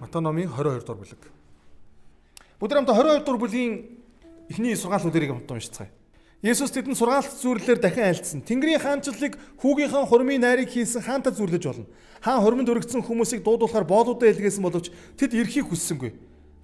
Матай номын 22 дугаар бүлэг. Бүгд хамтдаа 22 дугаар бүлгийн эхний сургаалуудыг хамтдаа уншицгаая. Есүс тэдэнд сургаалт зүйлээр дахин айлдсан. Тэнгэрийн хаанчлалыг хүүгийнхээ хурмын найрыг хийсэн хаантаа зүрлэж болно. Хаан хурманд өргөцсөн хүмүүсийг дуудуулахаар боолуудаа илгээсэн боловч тэд ирэхийг хүссэнгүй.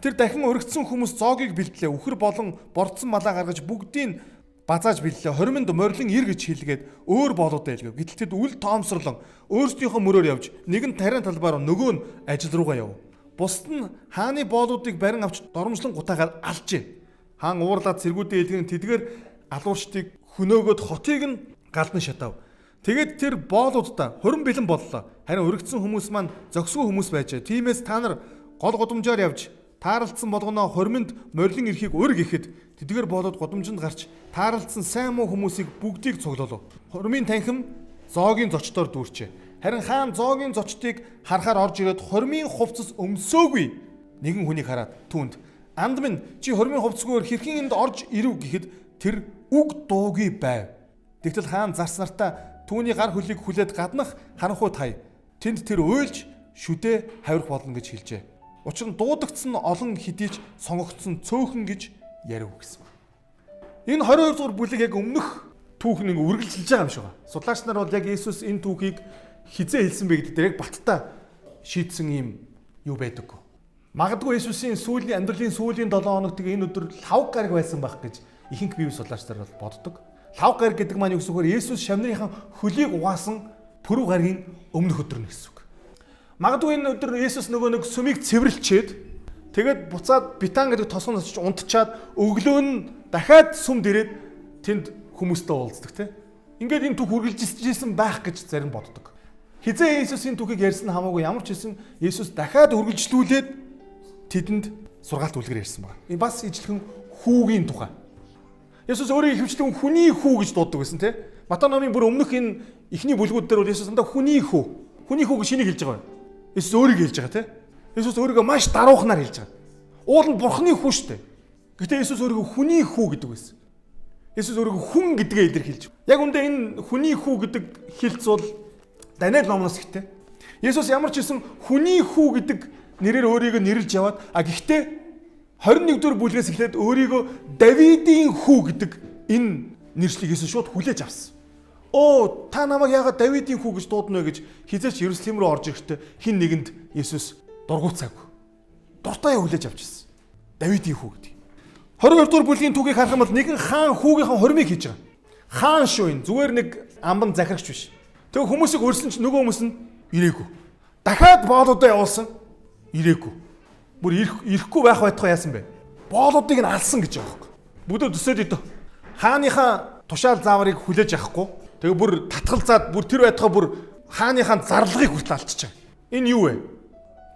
Тэр дахин өргөцсөн хүмүүс зоогийг бэлдлээ. Үхэр болон бордсон малаа гаргаж бүгдийг базааж бэллээ. Хормонд морилон ир гэж хэлгээд өөр боолуудаа илгээв. Гэтэл тэд үл тоомсорлон өөрсдийнхөө мөрөөр явж нэг нь тарийн талбаар нөгөө нь ажил руугаа яв. Бусд нь хааны боолуудыг барин авч доромжлон гутаагаар алжээ. Хаан уурлаад цэргүүдээ илгэн тэдгээр алуурчдыг хөнөөгөөд хотыг нь галдан шатав. Тэгээд тэр боолуудаа хорин бэлэн боллоо. Харин өргөцсөн хүмүүс маань зөксгүй хүмүүс байжээ. Тиймээс та нар гол гудамжаар явж тааралдсан болгоноо хормонд морилон ирэхийг өр гэхэд тэдгээр боолууд гудамжинд гарч тааралдсан сайн муу хүмүүсийг бүгдийг цуглуулв. Хормын танхим зоогийн зочдоор дүүрчээ. Харин хаан зоогийн зочдыг харахаар орж ирээд хормын хувцас өмсөөгүй нэгэн хүнийг хараад түүнд анд минь чи хормын хувцсгүйгээр хэрхэн энд орж ирв гэхэд тэр үг дуугүй байв. Тэгтэл хаан зарц нартаа түүний гар хөлийг хүлээд гаднах харанхуй тай. Тэнд тэр уйлж шүдээ хавирах болно гэж хэлжээ. Учир нь дуудагдсан олон хэдийч сонгогдсон цөөхөн гэж ярив гэсэн. Энэ 22 дугаар бүлэг яг өмнөх түүхнийг үргэлжилж байгаа юм шиг байна. Судлаач нар бол яг Есүс энэ түүхийг хизээ хэлсэн бэ гэдэг дээр яг баттаа шийдсэн юм юу байдаг. Магадгүй Есүсийн сүүлийн амьдралын сүүлийн 7 хоног тэгээ энэ өдөр лав гараг байсан байх гэж ихэнх бие судлаач нар бол боддог. Лав гараг гэдэг маань юу гэсэн үг вэ? Есүс шавныхаа хөлийг угаасан пүрэв гарагийн өмнөх өдөр нь гэсэн үг. Магадгүй энэ өдөр Есүс нөгөө нэг сүмийг цэвэрлчээд тэгээд буцаад Битан гэдэг тосгон очиж унтчаад өглөө нь дахиад сүмд ирээд тэнд хүмүүстэй уулздаг тийм. Ингээд энэ түүх үргэлжилжсэн байх гэж зарим боддог. Хизээ Есүс энэ түүхийг ярьсан хамаагүй ямар ч хэсэн Есүс дахиад үргэлжлүүлээд тэдэнд сургаалт үлгэр ярьсан байна. Энэ бас ижилхэн хүүгийн тухай. Есүс өөрийн ихэвчлэн хүний хүү гэж дууддаг байсан тийм. Матай номын бүр өмнөх энэ эхний бүлгүүд дээр бол Есүс дандаа хүний хүү гэж шинийг хэлж байгаа юм. Есүс өөрийгөө хэлж байгаа тийм. Есүс өөрийгөө маш даруухнаар хэлж байгаа. Уул нь бурхны хүү шүү дээ. Гэтэ Есүс өөрийгөө хүний хүү гэдэг байсан. Есүс өөрийгөө хүн гэдгээ илэрхийлж. Яг үндэ энэ хүний хүү гэдэг хэлц бол Даниэл номноос ихтэй. Есүс ямар ч хэлсэн хүний хүү гэдэг нэрээр өөрийгөө нэрлж яваад гэхдээ 21 дугаар бүлгээс эхлээд өөрийгөө Давидын хүү гэдэг энэ нэршлиг Есүс шууд хүлээж авсан. Оо та намайг яагаад Давидын хүү гэж дуудана вэ гэж хизээч Иерусалим руу орж ирэхдээ хин нэгэнд Есүс дургуутсаагүй. Дуртай хүлээж авчихсан. Давидын хүү гэдэг. 22 дугаар бүлгийн түүхийг харах юм бол нэгэн хаан хүүгийнхээ хормыг хийж байгаа. Хаан шүү энэ зүгээр нэг амбан захирагч биш. Тэгээ хүмүүсийг өрсөн чинь нөгөө хүмүүс нь ирээгүй. Дахиад боолуудаа явуулсан. Ирээгүй. Бүр ирэхгүй байх байтугай яасан бэ? Боолуудыг нь алсан гэж байгаа юм. Бүгдөө төсөөд идэв. Хааныхаа тушаал зааврыг хүлээж авахгүй. Тэгээ бүр татгалзаад бүр тэр байтугай бүр хааныхаа зарлагыг хүртэл алдчихаг. Энэ юу вэ?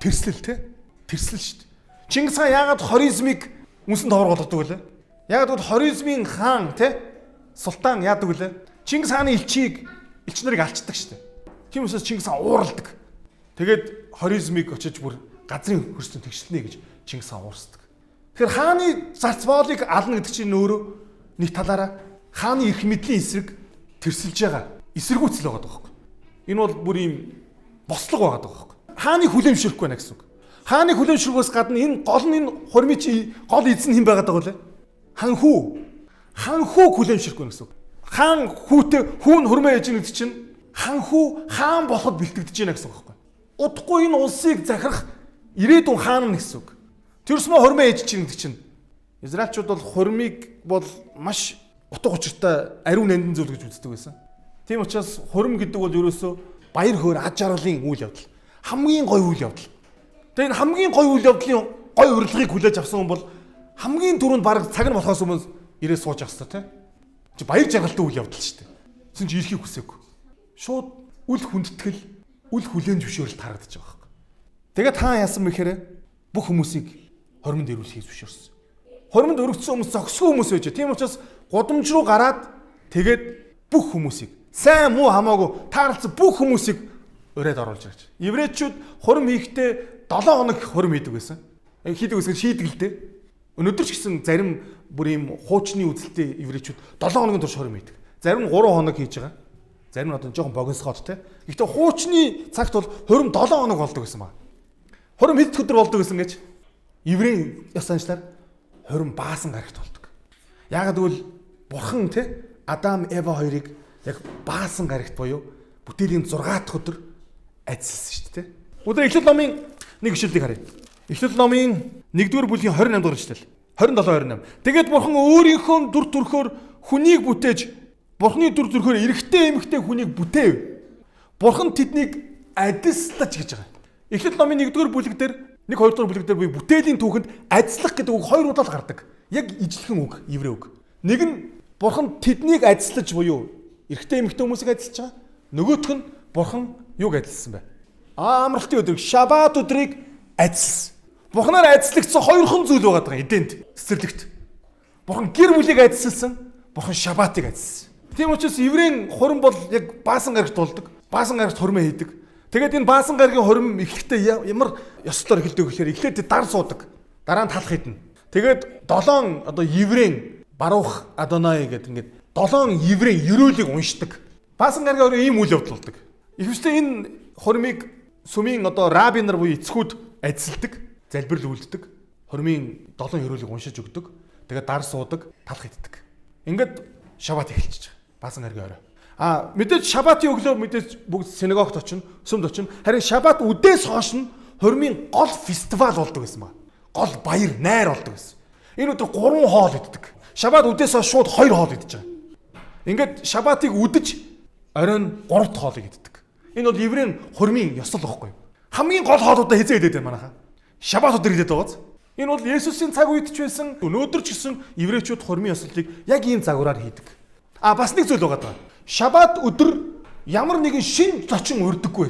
Тэрслэл те? Тэрслэл шүү дээ. Чингис хаан яагаад хоризмыг үнсэн товор болгодог вэ? Яагаад гэвэл хоризмын хаан те? Султан яадаг вэ? Чингис хааны элч нарыг алчдаг шүү дээ. Тийм учраас Чингис хаан уурладаг. Тэгээд хоризмыг очиж бүр газрын хөрсөнд тэгшлэнэ гэж Чингис хаан уурсдаг. Тэгэхээр хааны зарц боолыг ална гэдэг чинь өөрөө нэг талаараа хааны эрх мэдлийн эсрэг тэрсэлж байгаа. Эсэргүүцэл байгаа байхгүй. Энэ бол бүр ийм бослого байгаа байхгүй. Хааны хүлэмжшүүлэхгүй байна гэсэн үг. Хааны хүлэмжшүүлэхээс гадна энэ гол нь энэ хормын чи гол эзэн хэн байгаад байгаа вэ? Хан хүү. Хан хүү хүлэмжшүүлэхгүй гэсэн үг. Хаан хүүтэй хүүн хөрмөө ээж гэдэг чинь хан хүү хаан болоход бэлтгэж байна гэсэн үг байхгүй. Удахгүй энэ улсыг захирах ирээдүйн хаан гэсэн үг. Тэрсмө хормоо ээж чинь гэдэг чинь Израильчууд бол хурмыг бол маш утга учиртай ариун нандин зүйл гэж үздэг байсан. Тийм учраас хурм гэдэг бол ерөөсөө баяр хөөр ад жаргалын үйл явдал. Хамгийн гоё үйл явдал. Тэгээ энэ хамгийн гоё үйл явдлын гоё урилгыг хүлээж авсан хүн бол хамгийн түрүүнд баг цаг нь болохоос өмнө ирээд сууж авах хэрэгтэй тийм. Чи баяр жаргалтай үйл явдал шүү дээ. Тэсэн чи ирэхийг хүсээгүй. Шууд үл хүндэтгэл, үл хүлээн зөвшөөрөлт харагдаж байгаа хэрэг. Тэгээд хаан яасан бэхээр бүх хүмүүсийг хормонд ирүүлэхийг зөвшөөрсөн. Хормонд өргөцсөн хүмүүс зөксгүй хүмүүс байж. Тийм учраас гудамж руу гараад тэгээд бүх хүмүүсийг сайн муу хамаагүй тааралцсан бүх хүмүүсийг ураад оруулж ирж. Еврейчүүд хурм хийхдээ 7 хоног хурм хийдэг байсан. Хийдэг үсгээр шийдгэлтэй. Өнөөдөр ч гэсэн зарим бүр ийм хуучны үзэлтэй еврейчүүд 7 хоногийн турш хурм хийдэг. Зарим нь 3 хоног хийж байгаа. Зарим нь одоо жоохон богиносгоод те. Гэхдээ хуучны цагт бол хурм 7 хоног болдог гэсэн байна. Хурим хэд өдөр болдог гэсэн гэж. Еврейн ёс заншлаар хурим баасан гарагт болдог. Яагаад гэвэл Бурхан Адам, Ева хоёрыг яг баасан гарагт буюу бүтээлийн 6 дахь өдөр ажилласан шүү дээ. Өдөр Эхлэл номын нэг ишлэлийг харъя. Эхлэл номын 1-р бүлгийн 28 дугаар ишлэл. 27-28. Тэгээд Бурхан өөрийнхөө дүр төрхөөр хүнийг бүтээж Бурханы дүр төрхөөр эрэгтэй эмэгтэй хүнийг бүтээв. Бурхан тэднийг адислаж гэж байгаа. Эхлэл номын 1-р бүлэг дээр 1-2 дугаар бүлэг дээр буюу бүтээлийн түүхэнд ажиллах гэдэг үг 2 удаа л гардаг. Яг ижилхэн үг, еврей үг. Нэг нь Бурхан тэднийг адислаж буюу эрэгтэй эмэгтэй хүмүүсийг адилж байгаа. Нөгөөх нь Бурхан юуг адилсан бэ? Амралтын өдрийг, Шабат өдрийг адилсан. Бурханаар адислагдсан хоёрхан зүйл байгаа эдэнд, цэцэрлэгт. Бурхан гэр бүлийг адилсан, Бурхан Шабатыг адилсан. Тийм учраас еврейн хурим бол яг баасан гарагт болдог. Баасан гарагт хурмаа хийдэг. Тэгээд энэ баасан гарагийн хурим эхлэхдээ ямар ёслоор эхэлдэг гэхээр эхлээд дар суудаг. Дараа нь талах хіднэ. Тэгээд 7 еврейн Барух Адонай гэдэг ингээд 7 еврейн ерөөлийг уншдаг. Баасан гарагийн хурим ийм үйл явдал болдог. Ихэвчлэн энэ хуримыг сүмийн раби нар буюу эцгүүд адилдаг, залбирал үлддэг. Хуримын 7 ерөөлийг уншиж өгдөг. Тэгээд дар суудаг, талах хіддэг. Ингээд Шабат эхэлчихэж байгаа. Баасан гарагийн орой. Мэдээж Шабатын өглөө мэдээж бүгд синагогт очино, сүмд очино. Харин Шабат үдээс хойш нь хурмын гол фестивал болдог гэсэн ба. Гол баяр, найр болдог гэсэн. Энэ өдөр 3 хоол иддэг. Шабат үдээс хойш шууд 2 хоол идэж байгаа. Ингээд Шабатыг үдэж оройн 3 дахь хоолыг иддэг. Энэ бол еврейн хурмын ёсол байхгүй юу? Хамгийн гол хоолуудаа хизээ идээд байна манайхаа. Шабат өдөр идээд байгааз. Энэ бол Есүсийн цаг үед ч байсан, өнөөдөр ч гэсэн еврейчүүд хурмын ёслолыг яг ийм загвараар хийдэг. Бас нэг зүйл байгаа даа. Шабат өдөр ямар нэгэн шин зочин урддаггүй.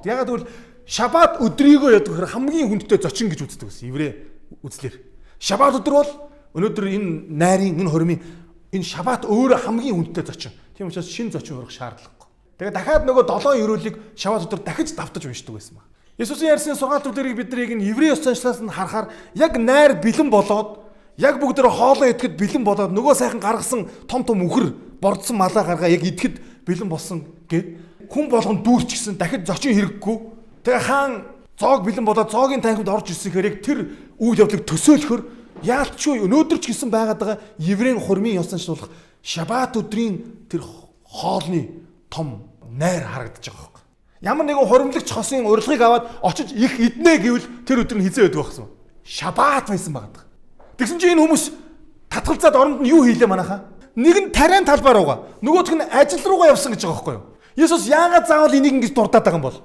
Ягаад гэвэл Шабат өдрийгөө яд гэхээр хамгийн хүндтэй зочин гэж үздэг гэсэн еврей үзлэр. Шабат өдөр бол өнөөдөр энэ найрын энэ хурмын энэ Шабат өөрөө хамгийн хүндтэй зочин. Тийм учраас шин зочин урах шаардлагагүй. Тэгээд дахиад нөгөө 7 ерөөлийг Шабат өдөр дахиж давтаж уншдаг байсан ба. Есүсийн ярьсан сургаалтуудыг бид нарыг энэ еврей ёс заншлаас нь харахаар яг найр бэлэн болоод яг бүгдээ хоолоо идэхэд бэлэн болоод нөгөө сайхан гаргасан том үхэр бордсон малаа гаргаа яг идэхэд бэлэн болсон гэд хүн болгон дүүрчихсэн дахид зочин хэрэггүй. Тэгээ хаан зоог бэлэн болоод зоогийн танхимд орж ирсэхээр яг тэр үйл явдлыг төсөөлөхөр яалтчгүй өнөөдөр ч гэсэн байгаад байгаа еврейн хурмын ёс заншлуулах Шабат өдрийн тэр хоолны том найр харагдаж байгаа юм. Ямар нэгэн хуримлагч хосын урилгыг аваад очиж их иднэ гэвэл тэр өдөр нь хизээ өдөг байсан. Шабат байсан байгаа. Тэгсэн чинь энэ хүмүүс татгалзаад оронд нь юу хийлээ манайхаа? Нэг нь тариан талбаар угаа. Нөгөөх нь ажил руугаа явсан гэж байгаа байхгүй юу? Есүс яагаад заавал энийг ингэж дурдаад байгаа юм бол?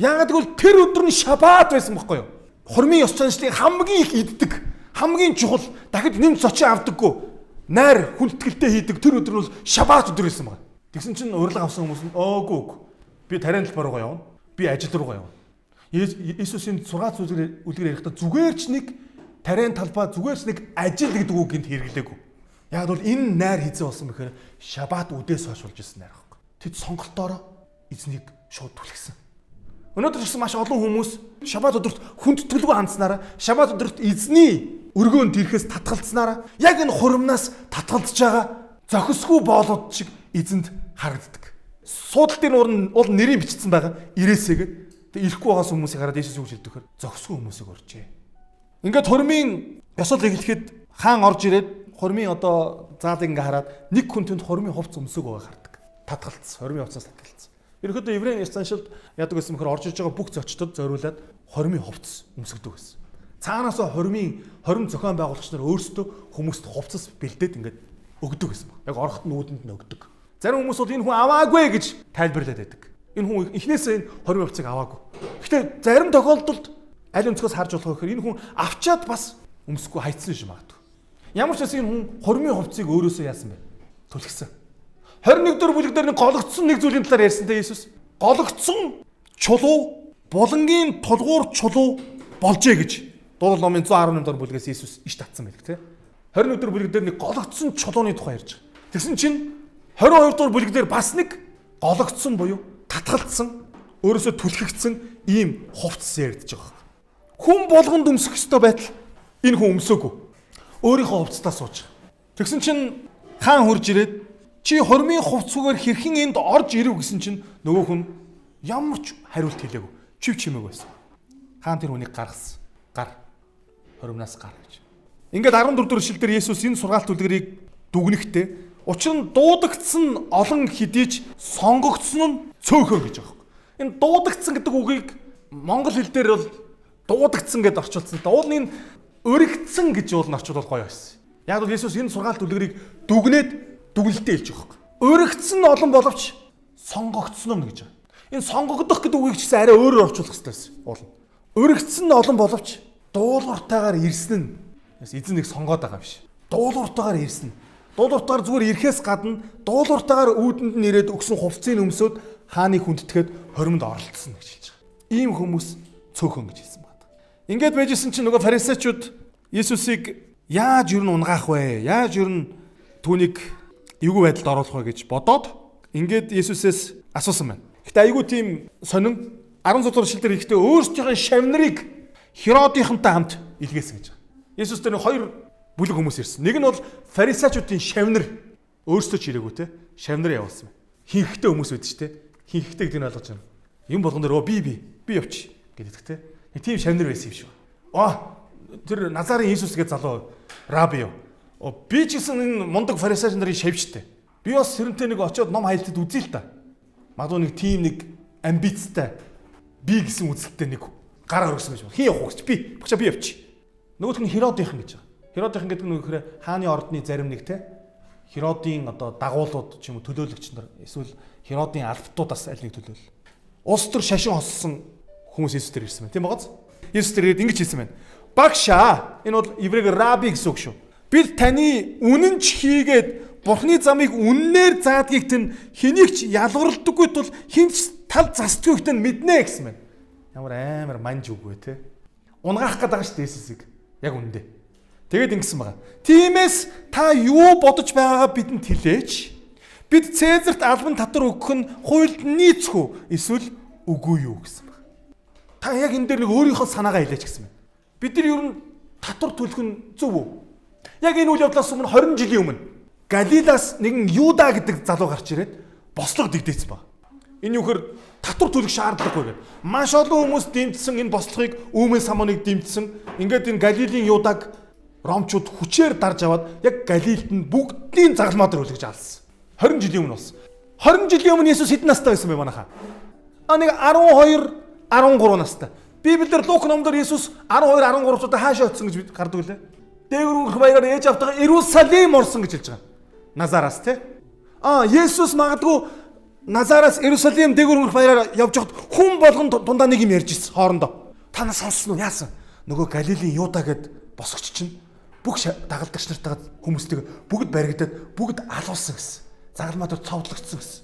Яагаад гэвэл тэр өдөр нь Шабат байсан байхгүй юу? Хурмын ёс заншлыг хамгийн их иддэг, хамгийн чухал, дахид нэмж зочин авдаггүй, найр хүндэтгэлтэй хийдэг тэр өдөр нь бол Шабат өдөр байсан байна. Тэгсэн чинь урилга авсан хүмүүс нь үгүй. Би тариан талбаар руугаа явна. Би ажил руугаа явна. Есүсийн 6 үлгэр ярихдаа зүгээр ч нэг тариан талбай зүгээр ч нэг ажил гэдэг үг гинт хэрэглээгүй. Яг бол энэ найр хизээ болсон бэхээр Шабат үдээс хойш болж ирсэн найр байхгүй. Тэд сонголтоороо эзнийг шууд түлхсэн. Өнөөдөр ч гэсэн маш олон хүмүүс Шабат өдөрт хүндэтгэлгүй хандсанараа Шабат өдөрт эзний өргөөнд ирэхээс татгалцсанараа яг энэ хуримнаас татгалзаж байгаа зохисгүй боолууд шиг эзэнд харагддаг. Суудал дээр уул нэрийн бичсэн байгаа ирээсээгээд тэг ирэхгүй байгаас хүмүүсийг хараад Иесус юу гэж хэлдэг вэхээр зохисгүй хүмүүсийг оржээ. Ингээд хурмын ёсол эхлэхэд хаан орж ирээд хурмын заалыг ингээ хараад нэг хүн тэнд хурмын хувцас өмсөг байгаа хардаг. Татгалц, хурмын хувцас татгалц. Ерөнхийдөө еврейн ёс заншилд яадаг гэсэн мэхээр орж иж байгаа бүх зочдод зориулаад хурмын хувцас өмсгдөг гэсэн. Цаанаас хурим зохион байгуулагч нар өөрсдөө хүмүүст хувцас бэлдээд ингээд өгдөг гэсэн баг. Яг орохт нүүдэнд нь өгдөг. Зарим хүмүүс бол энэ хүн аваагүй гэж тайлбарлаад байдаг. Энэ хүн эхнээсээ энэ хурим хувцасыг аваагүй. Гэхдээ зарим тохиолдолд аль өнцгөөс харж болох гэхээр энэ хүн авчаад бас өмсөхгүй хайцсан юм магадгүй. Ямар ч байсан энэ хүн хурмын хувцсыг өөрөөсөө яасан бэ? Түлхсэн. 21 дэх бүлэг дээр нэг гологдсон нэг зүйлийн талаар ярьсантай Иесус. Гологдсон чулуу, булангийн тулгуур чулуу болжээ гэж Дуулал номын 118 дахь бүлгээс Иесус иш татсан байдаг тийм. 21 дэх бүлэг дээр нэг гологдсон чулууны тухай ярьж байгаа. Тэгсэн чинь 22 дахь бүлэг дээр бас нэг гологдсон буюу татгалцсан, өөрөөсөө түлхэгдсэн ийм хувцас яригдж байгаа. Хүн болгонд өмсөх ёстой байтал энэ хүн өмсөөгүй. Өөрийнхөө хувцастаа сууж байгаа. Тэгсэн чинь хаан хурж ирээд чи хормын хувцсуугаар хэрхэн энд орж ирэв гэсэн чинь нөгөө хүн ямар ч хариулт хэлээгүй. Чив чимээг байсан. Хаан тэр хүнийг гаргасан. Гар. Хоримнаас гар гэж. Ингээд 14 дугаар эшлэлдэр Есүс энэ сургаалт үлгэрийг дүгнэхдээ учир нь дуудагдсан олон хэдийж сонгогдсон нь цөөхөн гэж байгаа юм. Энэ дуудагдсан гэдэг үгийг монгол хэл дээр бол дуудагдсан гэдээ орчуулсан. Уул нь өргөцсөн гэж уул нь орчуулбал гоё байсан. Яг бол Есүс энэ сургаалт үлгэрийг дүгнээд дүгнэлтээ хэлж байгаа юм. Өргөцсөн нь олон боловч сонгогдсон нь гэж байгаа. Энэ сонгогдох гэдэг үгийг ч гэсэн арай өөрөөр орчуулах хэрэгтэй байсан. Уул нь өргөцсөн нь олон боловч дуулууртайгаар ирсэн нь эзэн нэг сонгоод байгаа биш. Дуулууртайгаар ирсэн. Дуулууртайгаар зүгээр ирэхээс гадна дуулууртайгаар үүдэнд нь ирээд өгсөн хувцсыг өмсөд хааны хүндэтгээд хоримд оролцсон гэж хэлж байгаа. Ийм хүмүүс цөөхөн гэж хэлсэн байна. Ингээд байжсэн чинь нөгөө фарисеучуд Есүсийг яаж юу н унгаах вэ? Яаж юу н түүнийг эвгүй байдалд оруулах вэ гэж бодоод ингээд Есүсээс асуусан байна. Гэтэ айгүй тийм сонин 16 дугаар эшлэлээр ихтэй өөрсдийнхөө шавнарыг Херодынхантай хамт илгээсэн гэж байгаа. Есүс дээр хоёр бүлэг хүмүүс ирсэн. Нэг нь бол фарисеучуудын шавнар өөрсдөө ч ирээгүй те. Шавнар явуулсан байна. Хинхтэй хүмүүс байд ч те. Хинхтэй гэдэг нь ойлгож байна. Юм болгон дээр би явчих гэдэг те. Тийм шавнар байсан юм шиг. Тэр Назарын Иесус гэж залуу раби юу. Би ч гэсэн энэ мундаг фарисеуч нарын шавьчтэй. Би бас тэрнтэй нэг очиод ном хайлтад үзье л та. Магадгүй нэг тийм нэг амбицтай би гэсэн үзэлттэй нэг гар өргөсөн байж байна. Хин явах гэж би явчих. Нөгөөх нь Херодынхан гэж байгаа. Херодынхан гэдэг нь нөхөр хааны ордны зарим нэг те. Херодын одоо дагуулууд ч юм уу төлөөлөгч нар эсвэл Херодын алфтуудаас аль нэг төлөөл. Улс төр шашин хоссон хүмүүс Есүс дээр ирсэн байна. Тийм багаз? Есүс дээр ингэж хэлсэн байна. Багшаа энэ бол еврейгээр раби гэсэн үг шүү. Бид таны үнэнч хийгээд Бурхны замыг үннээр заадгийг тэн хэнийг ч ялгарлдаггүй тул хинч тал застгүйг тэн мэднэ гэсэн байна. Ямар манж үг вэ те. Унгаах гээд байгаа шүү дээ Есүсийг. Яг үндэ. Тэгээд ингэсэн байгаа. Тиймээс та юу бодож байгаагаа бидэнд хэлээч. Бид Цэзарт албан татвар өгөх нь хуульд нийцэх үү эсвэл үгүй юу гэсэн байна. Та яг энэ дээр нэг өөрийнхөө санаагаа хэлээч гэсэн байна. Бид нар ер нь татвар төлөх нь зөв үү? Яг энэ үйл явдлаас өмнө 20 жилийн өмнө Галилаас нэгэн Юда гэдэг залуу гарч ирээд бослого дэгдээсэн баг. Энэ юухэр татвар төлөх шаардлагагүй гэдэг. Маш олон хүмүүс дэмжсэн энэ бослогыг Үүмэн самууныг дэмжсэн. Ингээд энэ Галилийн Юдаг ромчууд хүчээр дарж аваад яг Галилд нь бүгдийн загалмаа дээр үлгэж алсан. 20 жилийн өмнө болсон. 20 жилийн өмнө Есүс хэдэн настай байсан бэ манайхаа? Нэг 12, 13 настай. Библиэр Лук номдор Есүс 12, 13 удаа хаашаа очсон гэж гардаг үлээ. Дээгүүр өнгөрөх баяраар ээж автайгаа Иерусалим орсон гэж хэлж байгаа. Назараас те. Есүс магадгүй Назараас Иерусалим дээгүүр өнгөрөх баяраар явж хад хүн болгон дундаа нэг юм ярьж ирсэн хоорондоо. Та нас сонссон уу? Яасан? Нөгөө Галилийн Юда гэд босгоч чинь бүх дагалдагч нартайгаа хүмүүстэйгээ бүгд баригдаад бүгд алуулсан гэсэн. Загалмаа дээр цовдлогдсон гэсэн.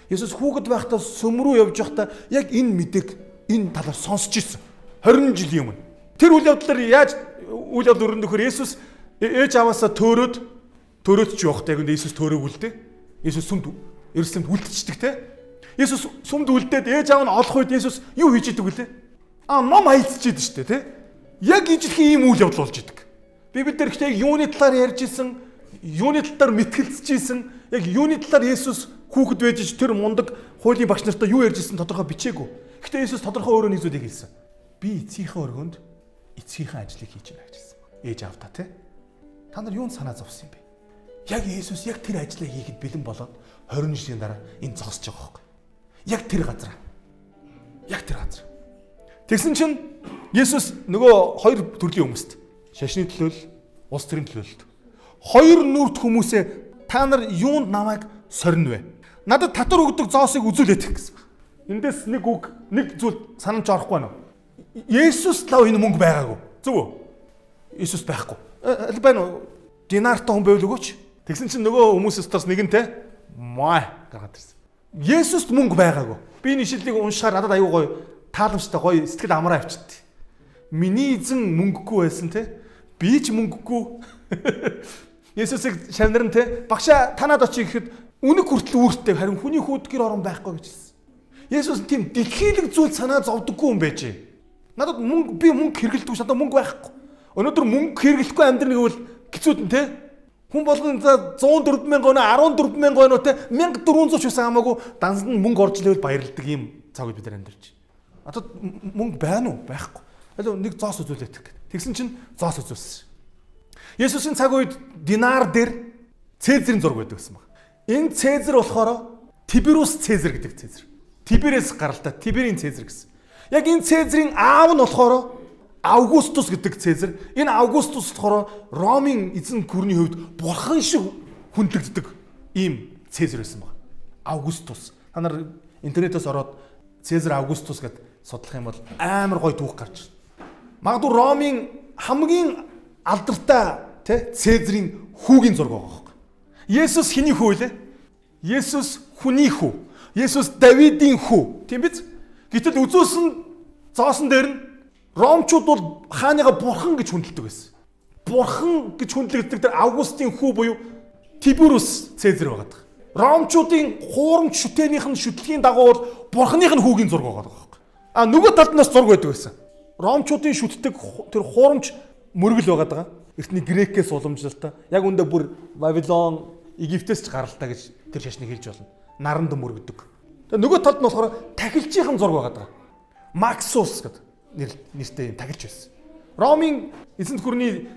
Есүс хүүхэд байхдаа сүм рүү явж байхдаа яг энэ мэдээг энэ талаар сонсч ирсэн. 20 жилийн өмнө. Тэр үйл явдлаар яаж үйл явдал өрнөөр Есүс ээж аваасаа төөрөөд ч явах таг энэ Есүс төөрөөг үлдээ. Есүс сүмд Иерусалимд үлдчихдэг те. Есүс сүмд үлдээд ээж аав нь олох үед Есүс юу хийж идэг вүлээ? Ном хаилцж идэв штэ те. Яг ижлэхэн ийм үйл явдал болж идэг. Библиэр ихтэй юуны талаар ярьж исэн, юуны талаар мэтгэлцэж исэн, яг юуны талаар Есүс хүүхэд байж тэр мундаг хуулийн багш нартай юу ярьж исэн тодорхой бичээгүй. Гэхдээ Есүс тодорхой өөрөө нэг зүйлийг хэлсэн. Би эцгийнхээ өргөнд эцгийнхээ ажлыг хийж байна гэсэн. Ээж аавдаа те. Та нар юунд санаа зовсон юм бэ? Яг Есүс яг тэр ажлаа хийхэд бэлэн болоод 20 жилийн дараа энэ зогсож байгаа байхгүй. Яг тэр газар. Тэгсэн чинь Есүс нөгөө хоёр төрлийн хүмүүст шашны төлөөл, улс төрийн төлөөлөлт. Хоёр нүрд хүмүүсээ та нар юунд намайг сорно вэ? Надад татвар өгдөг зоосыг үзүүлээд гэсэн. Эндээс нэг үг, нэг зүйл санамж орохгүй байна уу? Есүс лав энэ мөнгө байгаагүй. Зөв үү? Есүс байхгүй. Аль байна уу? Динартай хүн байвал өгөөч. Тэгсэн чинь нөгөө хүмүүсээс тас нэгэнтэй гаргаад ирсэн. Есүст мөнгө байгаагүй. Би энэ ишлэлийг уншихаар надад аюу гоё, тааламжтай гоё, сэтгэл амраа авчихдээ. Миний эзэн мөнгөгүй байсан те. Би ч мөнгөгүй. Есүсийг шавнарн те. Багшаа танад очие гэхэд үнэг хүртэл үүрттэй харин хүний хүүд гэр орон байхгүй гэж хэлсэн. Есүс тийм дэлхийлэг зүйл санаа зовдөггүй юм байж. Надад би мөнгө хэрэглэдэг ш надад мөнгө байхгүй. Өнөөдөр мөнгө хэрэглэхгүй амьдрах гэвэл хэцүүдэн те. Хүн болгон 104,000 гоноо 14,000 гоноо те 1400 ч байсан хамаагүй дансанд мөнгө орж ирэвэл баярлдаг юм цаг үед бид нар амьдарч. Одоо мөнгө байна уу? Байхгүй. Алуу нэг зоос үзүүлээд. Тэгсэн чинь зоос үзүүлсэн. Есүсийн цаг үед динар дээр Цезарийн зураг байдаг гэсэн байна. Энэ Цезар болохоор Тиберус Цезар гэдэг Цезар. Тиберээс гаралтай Тиберийн Цезар гэсэн. Яг энэ Цезарийн аав нь болохоор Аугустус гэдэг Цезар. Энэ Аугустус болохоор Ромын эзэн гүрний хувьд бурхан шиг хүндлэгддэг ийм Цезар байсан байна. Аугустус. Та нар интернетээс ороод Цезар Аугустус гэд судлах юм бол амар гоё түүх гарч ирнэ. Магадгүй Ромын хамгийн алдартай Цезарийн хүүгийн зураг байгаа байхгүй. Есүс хэний хүү вэ? Есүс хүний хүү. Есүс Давидын хүү. Тийм биз? Гэтэл үзүүлсэн зоосон дээр нь Ромчууд бол хааныгаа бурхан гэж хүндэлдэг байсан. Бурхан гэж хүндлэгддэг тэр Аугустын хүү буюу Тиберус Цезар байгаад. Ромчуудын хуурамч шүтээнийх нь шүтлгийн дагуу бол бурханых нь хүүгийн зураг байгаа байхгүй. Нөгөө талд нас зураг байдаг байсан. Ромчуудын шүтдэг тэр хуурамч мөргөл байгаад байгаа. Эртний Грекээс уламжлалтай. Яг үндэ бүр Вавилон, Египтээс ч гаралтай гэж тэр шашныг хэлж болно. Наранд мөргөдөг. Тэгээ нөгөө талд нь болохоор тахилчийн зураг байгаад байгаа. Максус гэдэг нэртэй тахилч байсан. Ромын эзэнт гүрний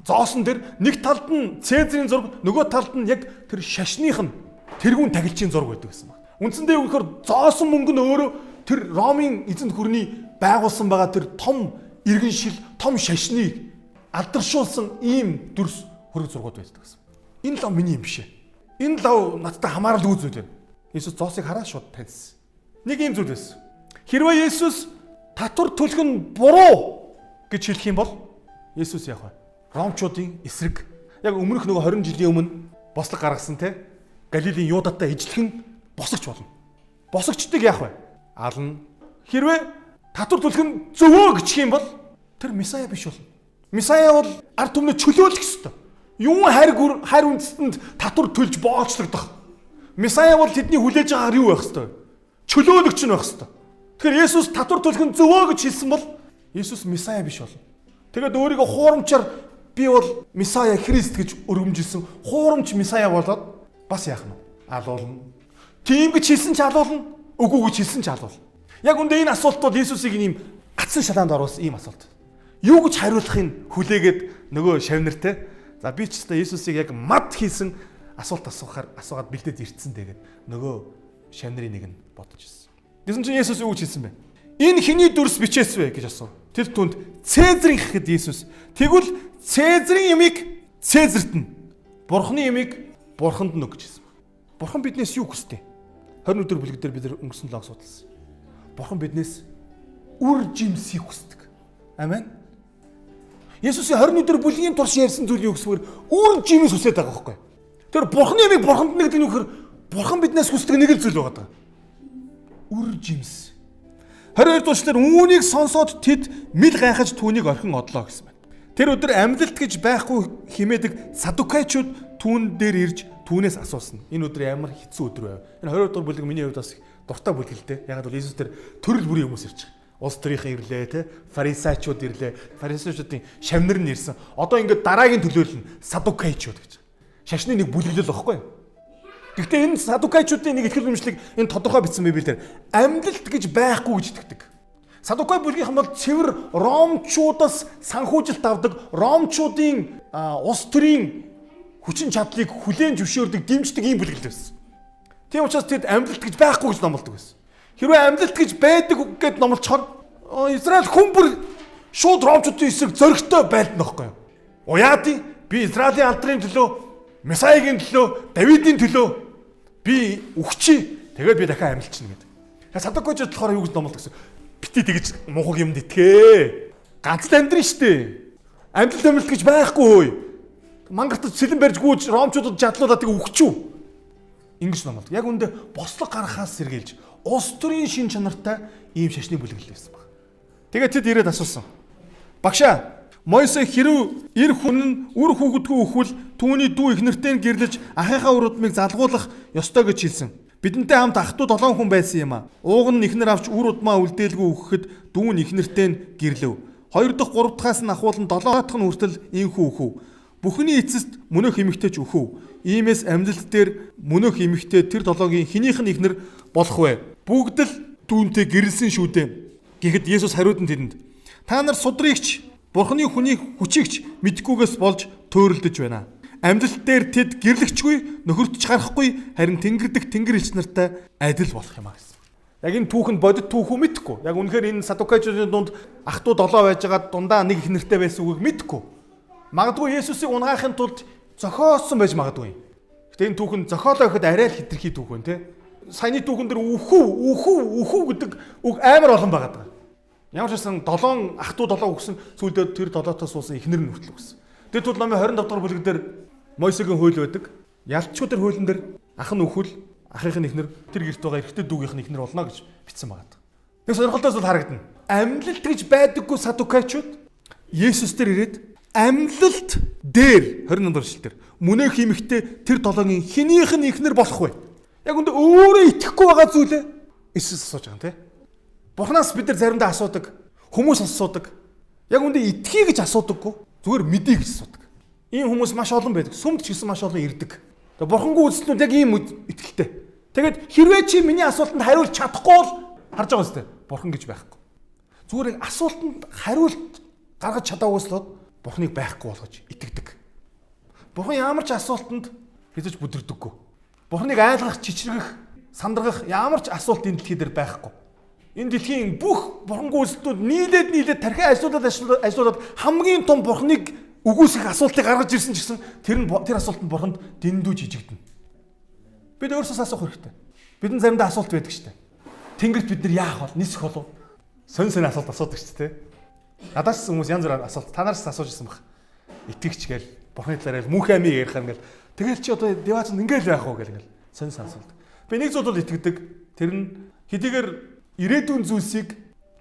зоосон дээр нэг талд нь Цезарийн зураг, нөгөө талд нь яг тэр шашных нь тэрүүн тахилчийн зураг байдаг гэсэн байна. Үндсэндээ юу гэхээр зоосон мөнгө нь өөрөө тэр Ромын эзэнт гүрний байгуулсан байгаа тэр том иргэн шил, том шашныг алдаршуулсан ийм дүрс хөрөг зургууд байдаг гэсэн. Энэ лав миний юм биш ээ. Энэ лав надтай хамаарал үзүүд байна. Есүс зоосыг хараад шууд таньсан. Нэг ийм зүйл байсан. Хэрвээ Есүс татвар төлөх нь буруу гэж хэлэх юм бол Есүс яах вэ? Ромчуудын эсрэг. Яг өмнөх нөгөө 20 жилийн өмнө бослог гаргасан те Галилийн Юдатай ижилхэн босогч болно. Босогчдыг яах вэ? Ална. Хэрвээ татвар төлөх нь зөвөө гэх юм бол тэр Месая биш болно. Месая бол ард түмнээ чөлөөлөх ёстой. Юун хайр үндэстэнд татвар төлж боочлогдох. Месая бол тэдний хүлээж байгаагаар юу байх ёстой? Чөлөөлөгч нь байх ёстой. Тэгэхээр Есүс татвар төлөх нь зөвөө гэж хэлсэн бол Есүс Месая биш болно. Тэгээд өөрийгөө хуурамчаар би бол Месая Христ гэж өргөмжилсэн. Хуурамч Месая болоод бас яах нь? Алуулна. Тийм гэж хэлсэн ч алуулна, үгүй гэж хэлсэн ч алуулна. Яг үндэ энэ асуулт бол Есүсийг ийм гацсан шалаанд оруулсан ийм асуулт. Юу гэж хариулахыг хүлээгээд нөгөө шавнартай. За би ч гэсэн Есүсийг яг мад хийсэн асуулт асуугаад бэлдээд ирцэн тэгээд нөгөө шавнарын нэг нь бодож ирсэн. Гэсэн чинь Есүс юу гэж хэлсэн бэ? Энэ хэний дүрс бичээс вэ гэж асуув. Тэр түнд Цезарийн гэхэд Есүс тэгвэл Цезарийн ямиг Цезарт нь, Бурхны ямиг Бурханд нь гэж хэлсэн. Бурхан биднээс юу хүсдэг? 20 өдөр бүлэг дээр бид өнгөрсөн лог судалсан. Бурхан биднээс үр жимсийг хүсдэг. Амен. Есүсийн 20 өдөр бүлгийн турш ярьсан зүйл юу гэсвэр үр жимс хүсэж байгаа байхгүй. Тэр Бурхны ямиг Бурханд нь гэдэг нь юу гэхээр Бурхан биднээс хүсдэг нэг л зүйл байгаа. Үр жимс. 22 дуусчлаар үүнийг сонсоод тэд мэл гайхаж түүнийг орхин одлоо гэсэн байна. Тэр өдөр амьлалт гэж байхгүй химээдэг садукайчууд түүн дээр ирж түүнээс асуусан. Энэ өдөр ямар хэцүү өдөр байв. Энэ 20 дугаар бүлэг миний хувьд бас дуртай бүлэг л дээ. Ягаад бол Иесус тэр төрөл бүрийн хүмүүс ирж байгаа. Улс төрийнхэн ирлээ те, фарисеучуд ирлээ. Фарисеучуудын шавнар нь ирсэн. Одоо ингээд дараагийн төлөөлөл нь садукайчуд гэж. Шашны нэг бүлэглэл واخгүй. Гэхдээ энэ садукайчуудын нэг ихтгэл үнэмшлиг энэ тодорхой бичсэн Библиэлд амьлалт гэж байхгүй гэж итгэдэг. Садукай бүлгийнхэн бол цэвэр ромчуудаас санхүүжилт авдаг, ромчуудын улс төрийн хүчин чадлыг хүлээн зөвшөөрдөг, дэмждэг ийм бүлэглэл байсан. Тийм учраас тэд амьлалт гэж байхгүй гэж номлодог байсан. Хэрвээ амьлалт гэж байдаг гэд номлолцохоор Израиль хүн бүр шууд ромчуудын эсрэг зөрөгтэй байлдана байхгүй юу? Уяади би Израилийн алдрын төлөө, Месаягийн төлөө, Давидын төлөө би өгчий. Тэгээд би дахин амьлчихна гэдэг. Садукайчууд болохоор юу гэж номлодог гэсэн. Бити тэгж муухай юмд итгэе. Ганц л амьдрын штэ. Амьлалт гэж байхгүй. Мангартад сэлэн барьж гүйж ромчуудад жадлуулаад тэг өгчүү. Ингэж номлодог. Яг үндэ бослог гаргахаас сэргийлж улс төрийн шин чанартай ийм шашны бүлэглэл байсан баг. Тэгээд тэд ирээд асуусан. Багшаа, Мойсе хэрв эр хүн нь үр хүүхэдгүй өхвөл түүний дүү эхнэртэй гэрлэж ахыхаа үр удмыг залгуулах ёстой гэж хэлсэн. Бидэнтэй хамт ах トゥ 7 хүн байсан юм а. Ууг нь эхнэр авч үр удмаа үлдээлгүй өгөхөд дүү нь эхнэртэй гэрлэв. 2 дахь 3 дахьаас нь ахуулан 7 дахь нь хүртэл инхүү өөхөв. Бүхний эцэст мөнөх эмэгтэйч өөхөв. Иймээс амьдлалт дээр мөнөх эмэгтэй тэр 7-гийн хинийх нь эхнэр болох вэ? Бүгд л дүүнтэй гэрэлсэн шүү дээ. Гэхэд Есүс хариудан тэдэнд Та нар судригч, Бурхны хүний хүчигч мэдхгүйгээс болж төөрөлдөж байна. Амьдлал дээр тэд гэрлэгчгүй, нөхөртж гарахгүй, харин тэнгэрдэх тэнгэр элч нартай адил болох юм аа гэсэн. Яг энэ түүхэнд бодит түүхүү мэдхгүй. Яг үнэхээр энэ садукайчуудын дунд ах トゥ 7 байжгаад дундаа нэг их нэртэй байсан үгийг мэдхгүй. Магадгүй Есүсийг унгаахын тулд зохиосон байж магадгүй. Гэтэ энэ түүхэн зохиолоо гэхэд арай л хитрхи түүхэн тий. Саяны түүхэн дээр үхүү гэдэг үг амар олон байгаа. Ямар ч байсан 7 ах トゥ 7 өгсөн сүүлдээ тэр 7-оос суусан ихнэр нь хүртэл өгсөн. Тэр тул номын 27 дахь бүлэг дээр Мойсегийн хууль байдаг. Ялччууд тэр хуулийн дээр ах нь өхвөл ахын ихнэр тэр гэрт байгаа эрэгтэй дүүгийнх нь ихнэр болно гэж бичсэн байгаа. Нэг сонирхолтойс бол харагдана. Амьлалт гэж байдаггүй садукайчууд Есүс дээр ирээд амьлалт дээр 28 дугаар эшлэлээр мөнөө химэгтэй тэр долоогийн хинийх нь ихнэр болох вэ? Яг үндэ өөрөө итгэхгүй байгаа зүйлээ Есүс асууж байгаа юм тий. Бурханаас бид нар заримдаа асуудаг, хүмүүс асуудаг. Яг үндэ итгэе гэж асуудаггүй, зүгээр мэдээ гэж асуудаг. Ийм хүмүүс маш олон байдаг. Сүмд ч гэсэн маш олон ирдэг. Тэгээ бурхангүй үзэлтнүүд яг ийм итгэлтэй. Тэгээд хэрвээ чи миний асуултанд хариулж чадахгүй бол харж байгаа үстэй. Бурхан гэж байхгүй. Зүгээр асуултанд хариулт гаргаж чадаагүй бол бурханыг байхгүй болгож итгэдэг. Бурхан ямар ч асуултанд хэзээ ч бүдэрдэггүй. Бурханыг айлгах, чичрэгэх, сандрагах ямар ч асуулт энэ дэлхий дээр байхгүй. Энэ дэлхийн бүх бурхангүй үзэлтнүүд нийлээд тархиа ажлуулаад хамгийн том бурханыг үгүйсэх асуултыг гаргаж ирсэн ч гэсэн тэр асуултанд бурханд дэндүү жижигдэнэ. Бид өөрсдөөс асуух хэрэгтэй. Бидний заримдаа асуулт байдаг шүү дээ. Тэнгэрт бид нар яах вэ? Нисэх болов? Сонь асуулт асуудаг шүү дээ. Надаас хүмүүс янз бүрээр асуулт танаас асууж ирсэн баг. Итгэгч гээл бурхны талаар мөнхийн амийг ярих юм гээл. Тэгэл чи одоо деваач ингээл байх уу гээл сонь асуулт. Би нэг зүйл бол итгэдэг. Тэр нь хэдийгээр ирээдүйн зүйлсийг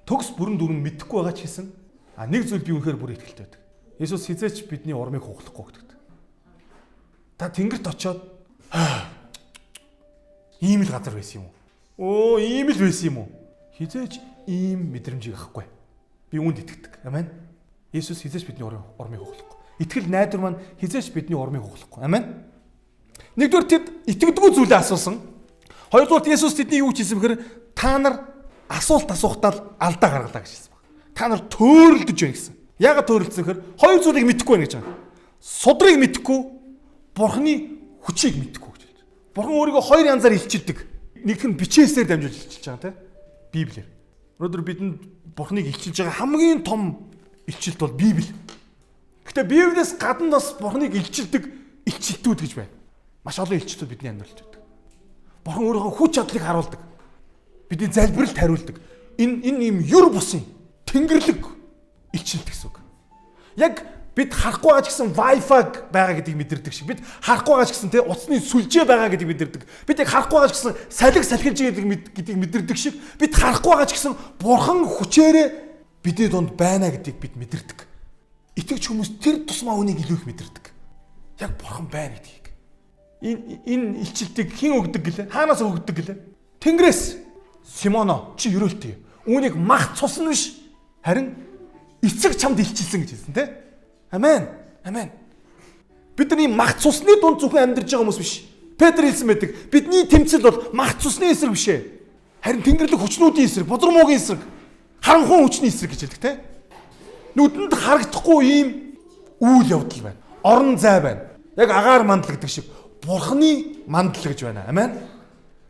төгс бүрэн дүрэн мэдэхгүй байгаа ч гэсэн нэг зүйл би үнэхээр бүр итгэлтэй байдаг. Есүс хизээч бидний урмыг хугалахгүй гэдэг. Та тэнгэрт очиод ийм л газар байсан юм уу? Ийм л байсан юм уу? Хизээч ийм мэдрэмжийг авахгүй. Би үүнд итгэдэг. Амен. Есүс хизээч бидний урмыг хугалахгүй. Итгэл найдвар маань хизээч бидний урмыг хугалахгүй. Амен. Нэгдүгээр тэд итгэдэггүй зүйлээ асуусан. Хоёрдугаар Есүс тэдний юу гэж хэлсэн бэхээр та нар асуулт асуухтаа алдаа гаргалаа гэж хэлсэн баг. Та нар төөрөлдөж байна гэсэн. Яагаад төөрөлдсөн гэхээр хоёр зүйлийг мэдэхгүй байна гэж байна. Судрыг мэдэхгүй, Бурхны хүчийг мэдэхгүй гэж байна. Бурхан өөрийгөө хоёр янзаар илчилдэг. Нэгдүгээр нь бичээсээр дамжуулж илчилж байгаа тийм Библиэр. Өнөөдөр бидэнд Бурхныг илчилж байгаа хамгийн том илчилт бол Библи. Гэхдээ Библиэс гадна бас Бурхныг илчилдэг илчилтүүд гэж байна. Маш олон илчилтүүд бидний амьдралд байдаг. Бурхан өөрийнхөө хүч чадлыг харуулдаг. Бидний залбиралд хариулдаг. Энэ юм юр бусын тэнгэрлэг илчилт гэсэн үг. Яг бид харахгүй байгаа ч гэсэн Wi-Fi байгаа гэдгийг мэдэрдэг шиг. Бид харахгүй байгаа ч гэсэн те утасны сүлжээ байгаа гэдгийг мэдэрдэг. Бид яг харахгүй байгаа ч гэсэн салхилж гэдгийг мэдэрдэг шиг. Бид харахгүй байгаа ч гэсэн Бурхан хүчээрээ бидний донд байна гэдгийг бид мэдэрдэг. Итгэж хүмүүс тэр тусмаа үнийг илүү их мэдэрдэг. Яг Бурхан байна гэдгийг. Энэ илчилтийг хэн өгдөг гэлээ? Хаанаас өгдөг гэлээ? Тэнгэрээс. Симоно чи ерөөлтэй. Үүнийг мах цус нь биш. Харин эцэг чамд илчилсэн гэж хэлсэн тий. Амен. Амен. Бидний мах цусны дунд зөвхөн амьдарч байгаа хүмүүс биш. Петр хэлсэн байдаг. Бидний тэмцэл бол мах цусны эсрэг биш ээ. Харин тэнгэрлэг хүчнүүдийн эсрэг, бодрмуугийн эсрэг, харанхуй хүчний эсрэг гэж хэлдэг тий. Нүдэнд харагдахгүй ийм үйл явдал байна. Орон зай байна. Яг агаар мандал гэдэг шиг Бурхны мандал гэж байна. Амен.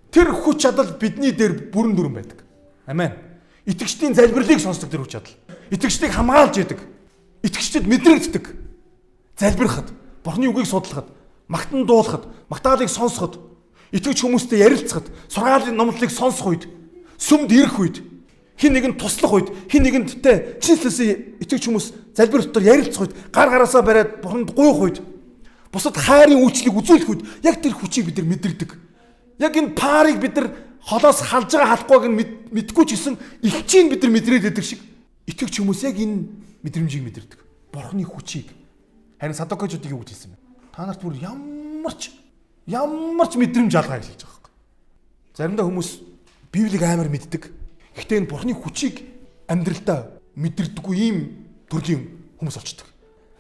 Тэр хүч чадал бидний дээр бүрэн дүрэн байдаг. Амен. Итгэгчдийн залбирлыг сонсдог тэр хүч чадал. Итгэгчдийг хамгаалж яадаг. Итгэгчдэд мэдрэгддэг. Залбирахад, Бурхны үгийг судлахад, магтан дуулахад, магтаалыг сонсоход, итгэгч хүмүүстэй ярилцахад, сургаалын номлолыг сонсох үед, сүмд ирэх үед, хин нэгэнд туслах үед, хин нэгэндтэй чинслэсэн итгэгч хүмүүс залбир дотор ярилцах үед, гар гараасаа бариад Бурханд гуйх үед, бусад хайрын үйлчлэгийг үзүүлэх үед яг тэр хүчийг бид нар мэдэрдэг. Яг энэ парыг бид нар холоос халж байгаа халахгүйг нь мэдгүй ч гэсэн ихчийг бид нар мэдрээд байдаг шиг итгэгч хүмүүс яг энэ мэдрэмжийг мэдэрдэг. Бурхны хүчийг. Харин садукайчуудыг юу гэж хэлсэн бэ? Та нарт бүр ямар ч мэдрэмж алгаа гэж хэлж байгаа хэрэг. Заримдаа хүмүүс Библийг амар мэддэг. Гэхдээ энэ Бурхны хүчийг амьдралдаа мэдэрдэггүй ийм төрлийн хүмүүс олчдаг.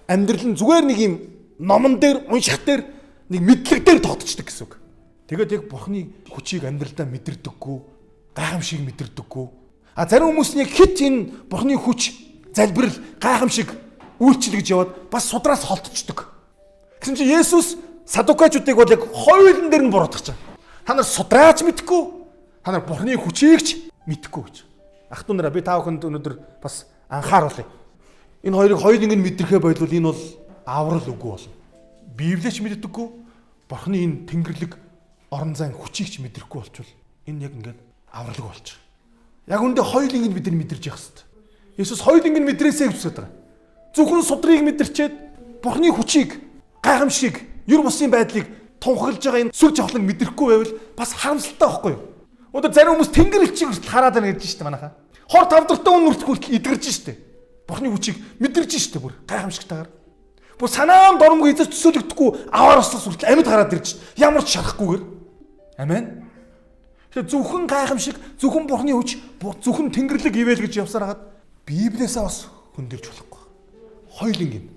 Амьдрал нь зүгээр нэг ийм номон дээр, унших дээр нэг мэдлэг дээр тогтчихдаг гэсэн үг. Тэгээд яг Бурхны хүчийг амьдралдаа мэдэрдэггүй, гайхамшиг мэдэрдэггүй. Зарим хүмүүс нэг хит энэ Бурхны хүч залбирал, гайхамшиг үйлчлэл гэж яваад бас судраас холтчдөг. Гэсэн чинь Есүс садукачуудыг бол яг хоёулын дээр нь буруутгах чинь. Та нар судраач мэдэхгүй, та нар Бурхны хүчийг мэдэхгүй гэж. Ах トゥ нараа би та бүхэнд өнөөдөр бас анхааруулъя. Энэ хоёрыг хоёулынг нь мэдрэхэ бодлоо энэ бол аврал үгүй болно. Библиэч мэддэггүй, Бурхны энэ тэнгэрлэг орон зайн хүчийг ч мэдрэхгүй болчвол энэ яг ингээд авралг болж байгаа. Яг үндэ хоёулынг нь бид нар мэдэрч явах хэрэгтэй. Есүс хоёулынг нь мэдрээсэй гэж үздэг байгаа. Зөвхөн судрыг мэдэрчээд Бурхны хүчийг, гайхамшиг, юр бусын байдлыг тунхаглаж байгаа энэ сүр жавхлан мэдрэхгүй байвал бас харамсалтай байхгүй юу? Өнөөдөр зарим хүмүүс тэнгэрлэгчийг хараад байна гэж шүү дээ манайхаа. Хор тавдралтай үнэртгүүл идгэрж шүү дээ. Бурхны хүчийг мэдэрж шүү дээ бүр гайхамшигтайгаар. Бүр санаан доромгүй эзэс төсөөлөгдөхгүй аваараас хүртэл амьд гараад ирж ямар ч шарахгүйгээр. Амен. Тэгэхээр зөвхөн гайхамшиг, зөвхөн Бурхны хүч, зөвхөн тэнгэрлэг ивэл гэж явсаар хагаад Библиэсээ бас хөндөрлж болохгүй. Хоёулынг нь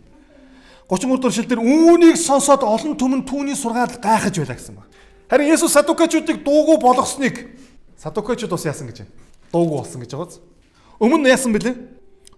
33 дугаар шил дээр үүнийг сонсоод олон түмэн түүний сургаал гайхаж байлаа гэсэн байна. Харин Есүс садукачуудыг дуугүй болгосныг садукачууд бас яасан гэж байна. Дуугүй болсон гэж байгааз. Өмнө нь яасан бэлээ?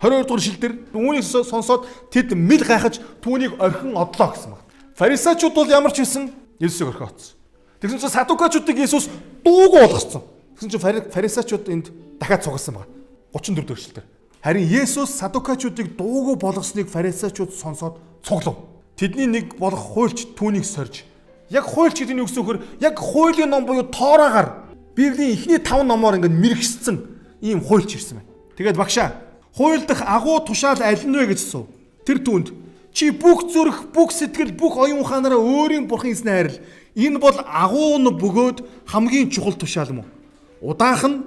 22 дугаар шил дээр үүнийг сонсоод тэд мэл гайхаж түүнийг орхин одлоо гэсэн байна. Фарисеучуд бол ямар ч хэлсэн Есүсийг орхиоцсон. Тэгсэн чинь садукачуудыг Есүс дуугүй болгоцсон. Тэгсэн чинь фарисеучуд энд дахиад цугсан байна. 34 дугаар шил дээр. Харин Есүс садукачуудыг дуугүй болгосныг фарисеучуд сонсоод цуглав. Тэдний нэг болох хуульч түүнийг сорж. Яг хуульч гэдэг нь юу гэсэн хөр яг хуулийн ном буюу Тоораагаар Библийн эхний 5 номоор ингээд мэрэгссэн ийм хуульч ирсэн байна. Тэгээд багшаа хууль дахь агуу тушаал аль нь вэ гэж асуув. Тэр түүнд чи бүх зүрх, бүх сэтгэл, бүх оюун ухаанаараа өөрийн бурхан эзнээ хайрл. Энэ бол агуу нь бөгөөд хамгийн чухал тушаал юм уу? Удаах нь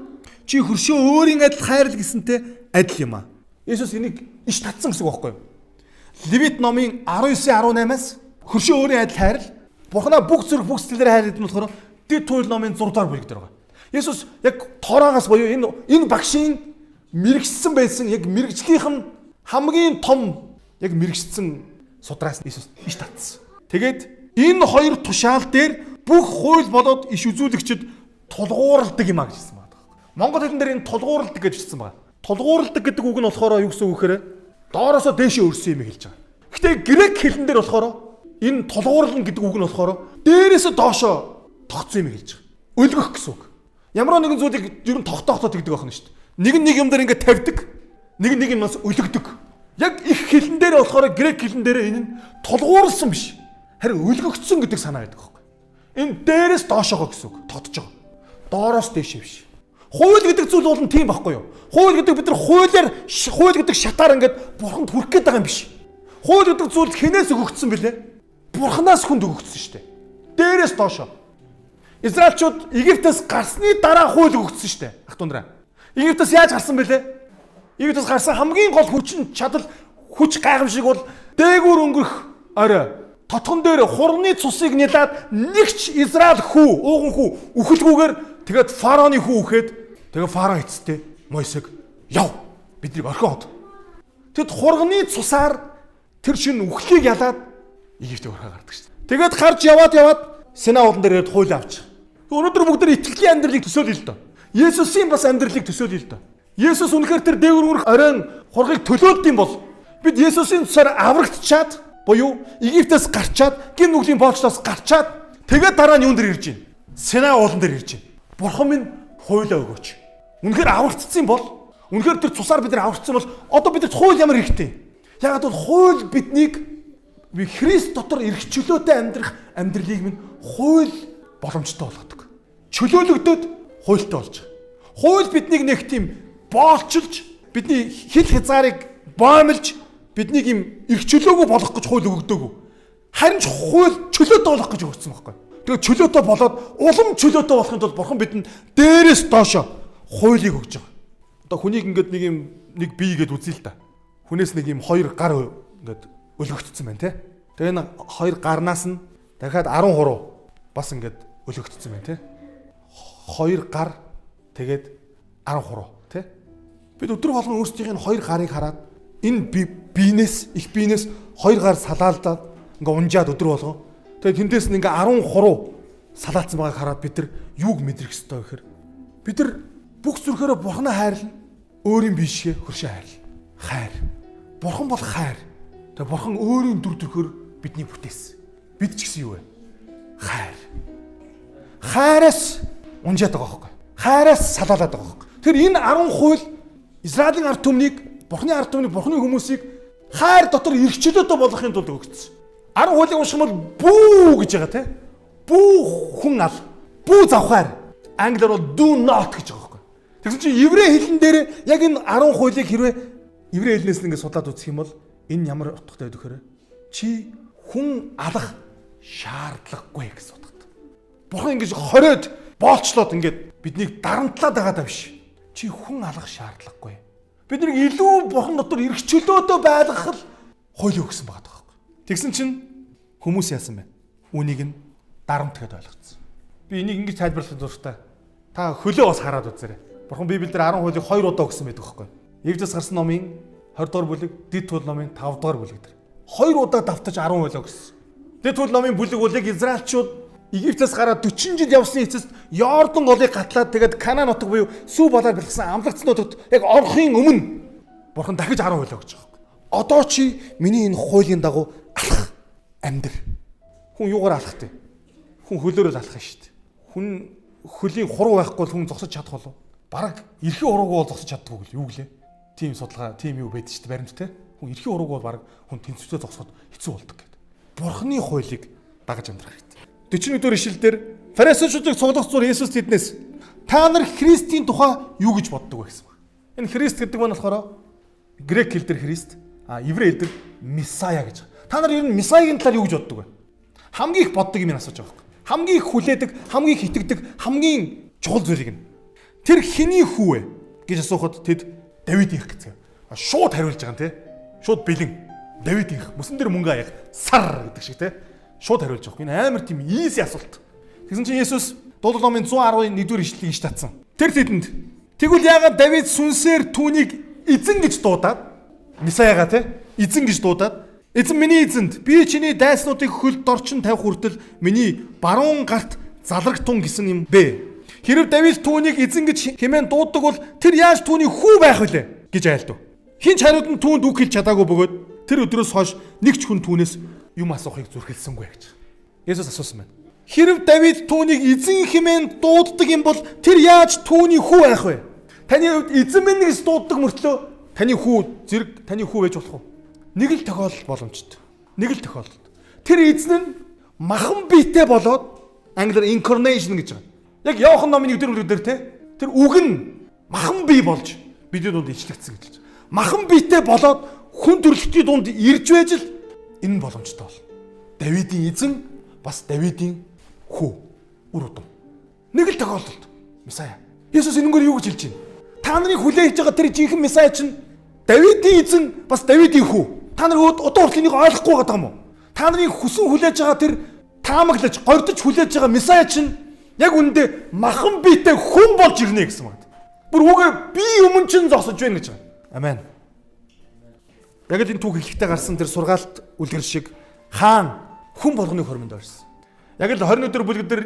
чи хөршөө өөрийн адил хайрл гэсэнтэй адил юм аа. Есүс энийг иш татсан гэсэн үг байхгүй юу? Левит номын 19:18-аас хөршөө өөрийн адил хайрл, Бурханаа бүх зүрх, бүх сэтгэлээр хайр гэдэг нь болохоор Дэд туйл номын 6 дугаар бүлэг дээр байгаа. Есүс яг Тоораагаас буюу энэ багшийн мэрэгссэн байсан яг мэрэгжлийнх нь хамгийн том яг мэрэгссэн судраас Есүс иш татсан. Тэгээд энэ хоёр тушаал дээр бүх хууль болоод иш үзүүлэгчид тулгуурладаг юм а гэж хэлсэн байна. Монгол хэлэн дээр энэ тулгуурладаг гэж хэлсэн байна. Тулгуурладаг гэдэг үг нь болохоор юу гэсэн үг гэхээр доороосоо дээшээ өрсөн юм хэлж байгаа. Гэтэ грек хэлэн дээр болохоор энэ тулгуурлан гэдэг үг нь болохоор дээрээсээ доошоо тогтсон юм хэлж байгаа. Өлгөх гэсэн үг. Ямар нэгэн зүйлийг ер нь тогтоохтой тэгдэг байна шүү дээ. Нэг юм дээр ингээд тавьдаг, нэг юм бас өлгөдөг. Яг их хэлэн дээр болохоор грек хэлэн дээр энэ нь тулгуурлсан биш. Харин өлгөгдсөн гэдэг санаа байдаг байхгүй. Энэ дээрээс доошоогоо гэсэн үг тогтож байгаа. Доороос дээшээ биш. Хууль гэдэг зүйл бол тийм байхгүй юу? Хууль гэдэг бид нар хууль гэдэг шатаар ингээд бурханд хүрэх гээд байгаа юм биш. Хууль гэдэг зүйл хэнээс өгөгдсөн бэлээ? Бурханаас хүнд өгөгдсөн шүү дээ. Дээрээс доошоо. Израильчууд Египтээс гарсны дараа хууль өгөгдсөн шүү дээ. Ах トゥ нараа. Египтээс яаж гарсан бэлээ? Египтээс гарсан хамгийн гол хүч гайхамшиг бол дээгүүр өнгөрөх орой. Тотгон дээр хурны цусыг нялаад нэгч Израиль ууган хүү үхэлгүйгээр тэгээд фараоны хүү үхээд тэгээд фараон эцэстээ Мойсег яв биднийг орхиод. Тэгэд хурганы цусаар тэр шинэ үхлийг ялаад Египтээ орхио гардаг шүү дээ. Тэгээд гарч яваад Синай уулан дээр ирээд хууль авч. Өнөөдөр бүгд итгэлийн амьдралыг төсөөлөе л доо. Есүсийн бас амьдралыг төсөөлөе л доо. Есүс үнэхээр тэр дээгүүр өнгөрөх оройн хургийг төлөөлд юм бол бид Есүсийн цусаар аврагдчаад буюу Египтээс гарчаад гин нүглийн боолчлоос гарчаад тэгээд дараа нь юун дээр ирж байна? Синай уулан дээр ирж байна. Бурхан минь хуулиа өгөөч. Үнэхээр аврагдсан бол үнэхээр тэр цусаар бид нар аврагдсан бол одоо бид хууль ямар хэрэгтэй? Ягаад бол хууль биднийг Христ дотор эрх чөлөөтэй амьдрах амьдралыг минь хууль боломжтой болгодог. Чөлөөлөгдөд хуультай болж байгаа. Хууль биднийг нэг тийм боолчилж, бидний хил хязгаарыг боомлж, биднийг юм эрх чөлөөгүй болгох гэж хууль өгдөөгүй. Харин ч хууль чөлөөтэй болох гэж өгсөн байхгүй. Тэгээд чөлөөтэй болоод улам чөлөөтэй болохын тулд Бурхан бидэнд дээрээс доошо хуулийг өгж байгаа. Одоо хүнийг ингээд нэг бие гээд үзье л да. Хүнээс нэг юм хоёр гар ингээд өлөгдсөн байна те. Тэгээ энэ хоёр гарнаас нь дахиад 13 бас ингээд өлөгдсөн байна те. Хоёр гар тэгээд 13 те. Бид өдөр болгон өөрсдийн хоёр гарыг хараад энэ их биенээс хоёр гар салаалдаад ингээ унжаад өдөр болгон. Тэгээд тэндээс нь ингээ 13 салаалцсан байгааг хараад бид нар юуг мэдрэх ёстой гэхээр бид нар бүх зүрхээрээ Бурханаа хайрлна, өөрийн биешээ хөршөө хайрлна. хайр. Бурхан бол хайр. Тэгээ бурхан өөрийн дүр төрхөөр биднийг бүтээсэн. Бид ч гэсэн юу вэ? Хайр. Хайраас унжаад байгаа байхгүй. Хайраас салаалаад байгаа байхгүй. Тэр энэ 10 хууль Израилийн ард түмнийг, бурханы ард түмнийг, бурханы хүмүүсийг хайр дотор эрхчлөөдөө болгохын тулд өгсөн. 10 хуулийг унших бол бүү гэж байгаа тийм. Бүү хүн ал. Бүү завхаар. Англиар бол do not гэж байгаа байхгүй. Тэгсэн чинь еврей хэлэн дээр яг энэ 10 хуулийг хэрвээ еврей хэлнээс нь ингээд судлаад үзэх юм бол энэ ямар утгатай байдаг вэ? Чи хүн алах шаардлагагүй гэсэн утгатай. Бурхан ингэж хориод боолчлоод ингээд биднийг дарамтлаад байгаа даа биш. Чи хүн алах шаардлагагүй. Биднийг илүү бурхан дотор эрх чөлөөтэй байлгах л хууль өгсөн байгаа байхгүй. Тэгсэн чинь хүмүүс яасан бэ? Үнийг нь дарамт гэдээ ойлгоцсон. Би энийг ингэж тайлбарлах дуртай. Та хөлөө бас хараад үзээрэй. Бурхан Библиэлд 10 хуулийг 2 удаа өгсөн байдаг байхгүй. Эвдэс гарсан номын 20 дугаар бүлэг, Дэд туул номын 5 дугаар бүлэг дээр. 2 удаа давтаж 10 хуулийг өгсөн. Дэд туул номын бүлэг бол яг Израильчууд Египтээс гараад 40 жил явсны эцэст Йордан голыг гатлаад тэгээд Канаан нутаг буюу Сүү балаар бэлгсэн амлагдцнуудад яг орохын өмнө Бурхан дахиж 10 хууль өгч байгаа. Одоо чи миний энэ хуулийн дагуу алах амьдр. Хүн юугаар алах вэ? Хүн хөлөөрөө алах шүү дээ. Хүн хөлийн хуруу байхгүй бол хүн зогсож чадах болов? Бараг эрхийн урууг бол зогсож чаддгүй гэл юу гэлээ? Тим судалгаа, тим юу байдаг шүү дээ баримт те. Хүн эрхийн урууг бол бараг хүн тэнцвэртэй зогсоход хэцүү болдог гэдэг. Бурханы хуулийг дагаж амьдрах хэрэгтэй. 41-р ишлэлдэр фарисеучуудыг цуглах зур Есүс тэднээс та нар Христийн тухай юу гэж боддог вэ гэсэн байна. Энэ Христ гэдэг нь болохоор грек хэл дээр Христ, еврей хэл дээр Месая гэж. Та нар ер нь Месаягийн талаар юу гэж боддог вэ? Хамгийн их боддог юм асууж байгаа юм. Хамгийн их хүлээдэг, хамгийн их итгэдэг, хамгийн чухал зүйлийг нь. Тэр хэний хүү вэ гэж асуухад тэд Давидынх гэсэн. Шууд хариулж байгаа юм те. Шууд бэлэн. Давидынх. Мөсөн дээр мөнгө аяг сар гэдэг шиг те. Шууд хариулж байгаа. Энэ амар тийм easy асуулт. Тэгсэн чинь Есүс Дуулал номын 111-р ишлэлийг иш татсан. Тэр тэдэнд тэгвэл яагаад Давид сүнсээр түүнийг эзэн гэж дуудаад Месаяга те эзэн гэж дуудаад эзэн миний эзэнд би чиний дайснуудыг хөлд орчин тавих хүртэл миний баруун гарт залрагтун гэсэн юм бэ. Хэрв Давид түүнийг эзэн гэж хэмээн дууддаг бол тэр яаж түүний хүү байх вүлээ гэж айлдав. Хин ч хариуд нь түүнд үг хэлж чадаагүй бөгөөд тэр өдрөөс хойш нэг ч хүн түүнээс юм асуухыг зүрхэлсэнгүй гэж. Есүс асуусан байна. Хэрв Давид түүнийг эзэн хэмээн дууддаг юм бол тэр яаж түүний хүү байх вэ? Таны хувьд эзэн минь гэж дууддаг мөртлөө таны хүү зэрэг таны хүү байж болох уу? Нэг л тохиолдол боломжтой. Нэг л тохиолдол. Тэр эзэн нь махан биетэй болоод англиар incarnation гэж байгаа. Яг Иохан номын 1-р бүлэг дээр тэр үг нь махан бие болж бидний дунд ичлэгдсэн гэж. Махан биетэй болоод хүн төрөлхтний дунд ирж байж л энэ боломжтой бол. Давидын эзэн бас Давидын хүү үр удам. Нэг л тохиолдолд Месая. Есүс энэгээр юу гэж хэлж байна? Та нарын хүлээж байгаа тэр жинхэнэ Месая чинь Давидын эзэн бас Давидын хүү. Та нар удаа хүртэл энийг ойлгохгүй байгаа юм уу? Та нарын хүсэн хүлээж байгаа тэр таамаглаж, гордож хүлээж байгаа Месая чинь яг үүндээ махан биетэй хүн болж ирнэ гэсэн байна. Бүр үгээр би өмнө чинь зогсож байна гэж байна. Амен. Яг л энэ түүх хэлэхдээ гарсан тэр сургаалт үлгэр шиг хаан хүн болгоны хормонд орсон. Яг л 20-р бүлэг дээр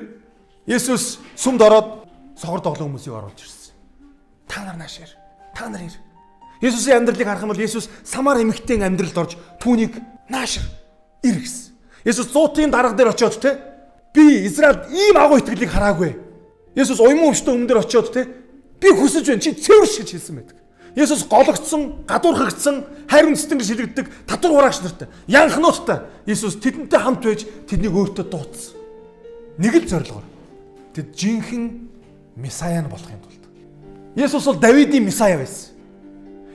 Есүс сүмд ороод сохор доглон хүмүүсийг оруулж ирсэн. Та нар нааш ир. Та нар ир. Есүсийн амьдралыг харах юм бол Есүс самар эмэгтэйн амьдралд орж түүнийг нааш ир гэсэн. Есүс 100-ын дарга дээр очиод те би Израильд ийм агуу итгэлийг хараагүй. Есүс уйман өвчтөй өмнө дээр очиод те би хүсэж байна чи цэвэрш гэж хэлсэн байдаг. Есүс гологдсон, гадуурхагдсан, хайр үндэстэн гэж шилэгддэг татвар хураагч нартай, янхнуудтай Есүс тэдэнтэй хамт байж тэднийг өөртөө дуудсан. Нэг л зорилгоор тэд жинхэнэ Месая нь болохын тулд. Есүс бол Давидын Месая байсан.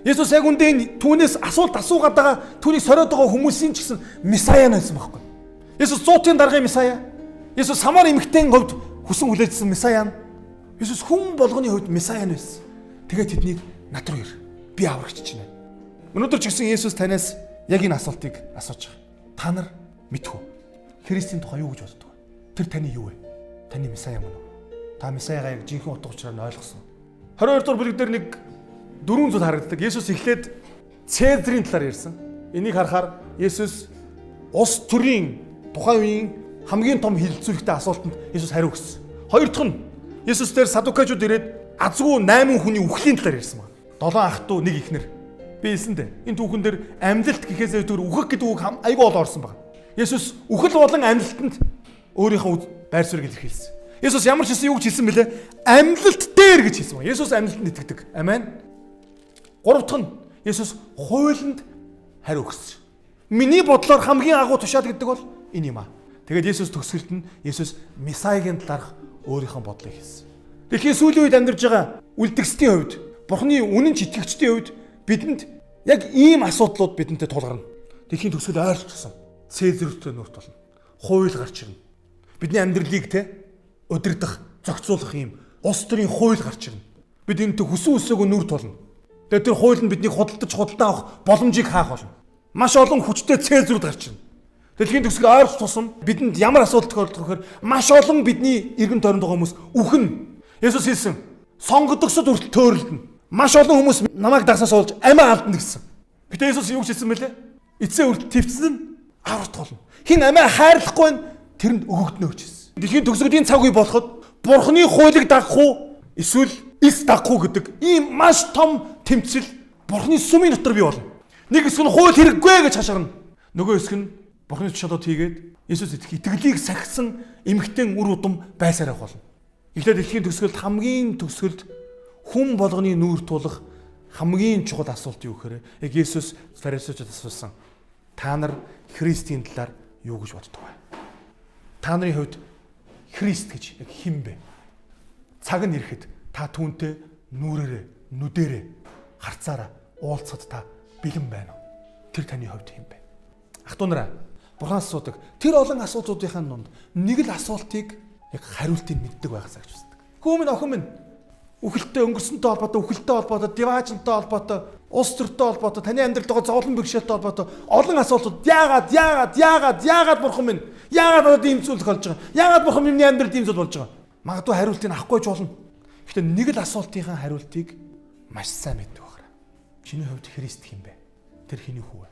Есүс яг үндэ түүнээс асуулт асуугаад байгаа түүнийг сориод байгаа хүмүүсийн ч гэсэн Месая нь байсан байхгүй. Есүс 100-ын даргын Месая. Есүс самар эмэгтэйн хувьд хүсэн хүлээжсэн Месая нь. Есүс хүн болгоны хувьд Месая нь байсан. Тэгээд тэднийг над руу ир. Би аврагч чинь. Өнөөдөр ч гэсэн Есүс танаас яг энэ асуултыг асууж байгаа. Та нар мэдхүү. Христийн тухай юу гэж боддог вэ? Тэр таны юу вэ? Таны Месая мөн үү? Та Месаягаа яг жинхэнэ утга учраар нь ойлгосон. 22 дугаар бүлэг дээр нэг дөрвөн зүйл харагддаг. Есүс эхлээд Цезарийн талаар ярьсан. Энийг харахаар Есүс улс төрийн тухайн үеийн хамгийн том хилцүүлэгтэй асуултанд Есүс хариу өгсөн. Хоёр дахь нь Есүс дээр садукачууд ирээд азгүй 8 хүний үхлийн талаар ярьсан байна. 7 ах トゥ 1 эхнэр. Би хэлсэндээ энэ түүхэн дээр амьлалт гэхээсээ түр үхэх гэдэг үг айгүй ол орсон байна. Есүс үхэл болон амьлалтанд өөрийнхөө байр суурийг илэрхийлсэн. Есүс ямар ч юм юу гэж хэлсэн бэлээ? Амьлалт дээр гэж хэлсэн байна. Есүс амьлалтанд итгэдэг. Амен. Гурав дахь нь Есүс хуулинд хариу өгсөн. Миний бодлоор хамгийн агуу тушаал гэдэг бол энэ юм аа. Тэгээд Есүс төгсгөлд нь Есүс Месаягийн талаарх өөрийнхөө бодлыг хэлсэн. Дэлхийн сүүлийн үед амьдарч байгаа үлдгэсдийн хувьд, Бурхны үнэн ч итгэгчдийн хувьд бидэнд яг ийм асуудлууд бидэнтэй тулгарна. Дэлхийн төгсгөл ойртсон. Цэзэртэй нүрт болно. Хууль гарч ирнэ. Бидний амьдралыг удирдах, зохицуулах юм улс төрийн хууль гарч ирнэ. Бид энэтэй хүсэн үсээгөө нүрт болно. Тэгээд тэр хууль нь биднийг худалдаж авах боломжийг хаах болно. Маш олон хүчтэй цэзрүүд гарч ирнэ. Дэлхийн төгсгөл ойрч тусам бидэнд ямар асуудал тохиолдох вэ гэхээр маш олон бидний эргэн тойронд байгаа хүмүүс үхэн. Есүс хэлсэн. Сонгогдсод хүртэл төөрөлдөн. Маш олон хүмүүс намайг дагсаас олж амиа алдна гэсэн. Гэтэ Есүс юу гэж хэлсэн бэлээ? Эцсээ хүртэл твцэн нь авралт болно. Хин амиа хайрлахгүй нь тэрэнд өгөгднө гэж хэлсэн. Дэлхийн төгсгөлийн цаг үе болоход Бурхны хуулийг дагах уу эсвэл эс дагах уу гэдэг ийм маш том тэмцэл Бурхны сүмийн дотор бий болно. Нэг хэсэг нь хууль хэрэггүй гэж хашгирна. Нөгөө хэсэг нь Бурхны тушаалууд хийгээд Есүс итгэлийг сахисан эмгтэн үр удам байсаар авах болно. Эхлээд дэлхийн төгсгөлд хүн болгоны нүүр тулах хамгийн чухал асуулт юу гэхээр яг Есүс фарисеучуд асуусан. Та нар Христийн талаар юу гэж боддог вэ? Та нарын хувьд Христ гэж яг хэн бэ? Цаг нь ирэхэд та түүнтэй нүрээрээ, нүдэрээ, харцаараа уулзахад та бэлэн байна уу? Тэр таны хувьд хэн бэ? Ах トゥ нараа Бурханаас асуудаг. Тэр олон асуудлуудынхаа донд нэг л асуултыг яг хариултыг мэддэг байгаасаа гэж үздэг. Хүмүүс охин минь үхэлтэй өнгөрсөнтэй холбоотой, үхэлтэй холбоотой, диваажнтай холбоотой, улс төртэй холбоотой, таны амьдралд байгаа зовлон бэрхшээлтэй холбоотой олон асуултууд яагаад бурхан минь яагаад надад ийм зүйл болж байгаа? Яагаад бурхан миний амьдралд ийм зүйл болж байгаа? Магадгүй хариултыг авахгүй ч болно. Гэхдээ нэг л асуултынхаа хариултыг маш сайн мэддэг байна. Чиний хувьд Христ хэм бэ? Тэр хэний хүү вэ?